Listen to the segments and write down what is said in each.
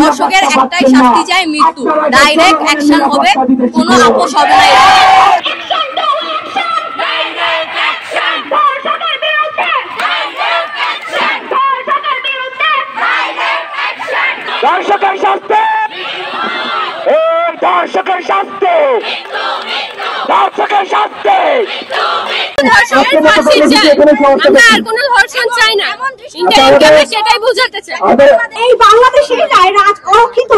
ধর্ষকের একটাই শাস্তি চাই, মৃত্যু। ডাইরেক্ট অ্যাকশন হবে, কোনো আপোষ হবে না। ধর্ষকের শাস্তি, ধর্ষকের শাস্তি, ধর্ষকের শাস্তি। ধর্ষকের ফাঁসি চাই, আমরা আর কোনো ধর্ষণ চাই না। সেটাই বোঝাতে চাই। এই বাংলাদেশে নারীরা আজ অরক্ষিত,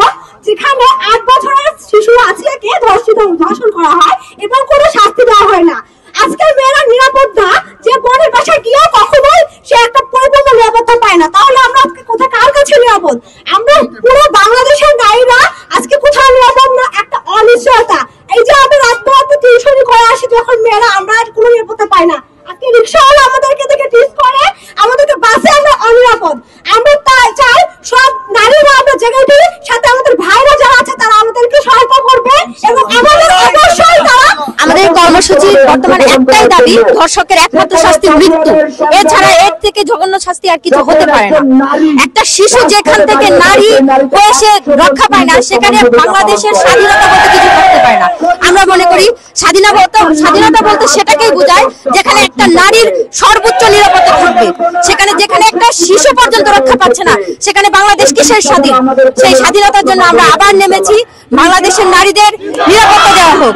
যেখানে 8 বছরের শিশু আসিয়াকে ধর্ষণ করা হয় এবং কোনো শাস্তি দেওয়া হয় না। আজকের মেয়েরা নিরাপদ না, যে বোনের বাসায় গিয়েও কখনোই সে একটা পরিপূর্ণ নিরাপত্তা পায় না। তাহলে আমরা আজকে কোথায়, কার কাছে নিরাপদ? আমরা পুরো বাংলাদেশের নারীরা আজকে কোথাও নিরাপদ না। একটা অনিশ্চয়তা, এই যে আমাদের রাজপথে টিউশনি করে আসি যখন মেয়েরা, আমরা কোনো নিরাপত্তা পাই না। আজকে রিক্সাওয়ালা আমাদেরকে দেখে টিস করে, আমাদেরকে বাসে আমরা অনিরাপদ। আমরা তাই চাই সব নারীরা আমরা জেগেটি সাথে আমাদের ভাইরা যারা আছে তারা আমাদেরকে সহায়তা করবে এবং আমাদের অবশ্যই তারা। আমাদের কর্মসূচির বর্তমানে একটাই দাবি, ধর্ষকের একমাত্র শাস্তি মৃত্যু। এছাড়া এর থেকে জঘন্য শাস্তি আর কিছু হতে পারে না। একটা শিশু যেখান থেকে নারী হয়ে সে রক্ষা পায় না, সেখানে বাংলাদেশের স্বাধীনতা বলতে কিছু করতে পারে না। আমরা মনে করি স্বাধীনতা বলতে সেটাকেই বোঝায় যেখানে একটা নারীর সর্বোচ্চ নিরাপত্তা থাকবে। সেখানে যেখানে একটা শিশু পর্যন্ত রক্ষা পাচ্ছে না, সেখানে বাংলাদেশ কিসের স্বাধীন? সেই স্বাধীনতার জন্য আমরা আবার নেমেছি। বাংলাদেশের নারীদের নিরাপত্তা দেওয়া হোক।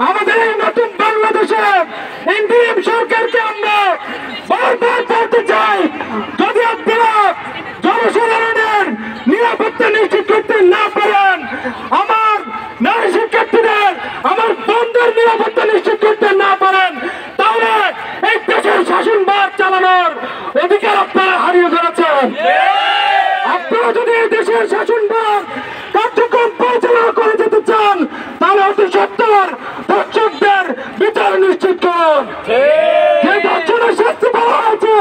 আমাদের এই নতুন বাংলাদেশে ইন্টারিম সরকারকে আমরা বারবার বলতে চাই, যদি আপনারা জনসাধারণের নিরাপত্তা নিশ্চিত করতে না পারেন, আমার নারী শিক্ষার্থীদের, আমার বোনদের নিরাপত্তা নিশ্চিত করতে না পারেন, তাহলে এই দেশের শাসনভার চালানোর অধিকার আপনারা হারিয়ে ফেলেছেন। আপনারা যদি এই দেশের শাসনভার কার্যক্রম পরিচালনা করে যেতে চান, তাহলে অতি সত্তর ধর্ষকদের বিচার নিশ্চিত করুন। যে ধর্ষণের শাস্তি বলা হয়েছে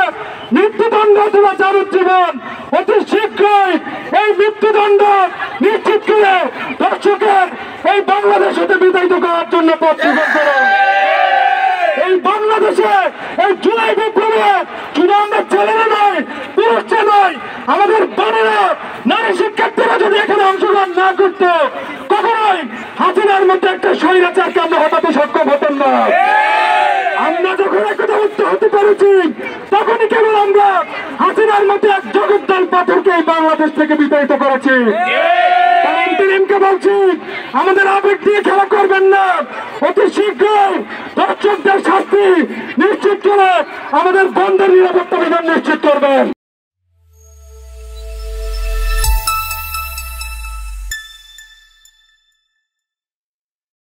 মৃত্যুদণ্ড অথবা যাবজ্জীবন, অতি শীঘ্রই এই মৃত্যুদণ্ড নিশ্চিত করে ধর্ষকের এই বাংলাদেশ হতে বিতাড়িত করার জন্য পথ সুগম করুন। এই বাংলাদেশে এই জুলাই বিপ্লবে শুধু আমরা ছেলেরা নয়, পুরুষরা নয়, আমাদের বোনেরা, নারী শিক্ষার্থীরা যদি এখানে অংশগ্রহণ না করতো, কখনোই হাসিনার মধ্যে একটা স্বৈরাচারকে আমরা হঠাৎ সক্ষম হতাম না। আমরা যখন একথা উত্তর হতে পেরেছি, তখনই কেবল আমরা হাসিনার মধ্যে এক জগদ্দল পাথরকে এই বাংলাদেশ থেকে বিতাড়িত করেছি। ইন্টারিমকে বলছি, আমাদের আবেগ দিয়ে খেলা করবেন না। অতি শীঘ্রই ধর্ষকদের শাস্তি নিশ্চিত করে আমাদের বন্ধের নিরাপত্তা বিধান নিশ্চিত করবেন।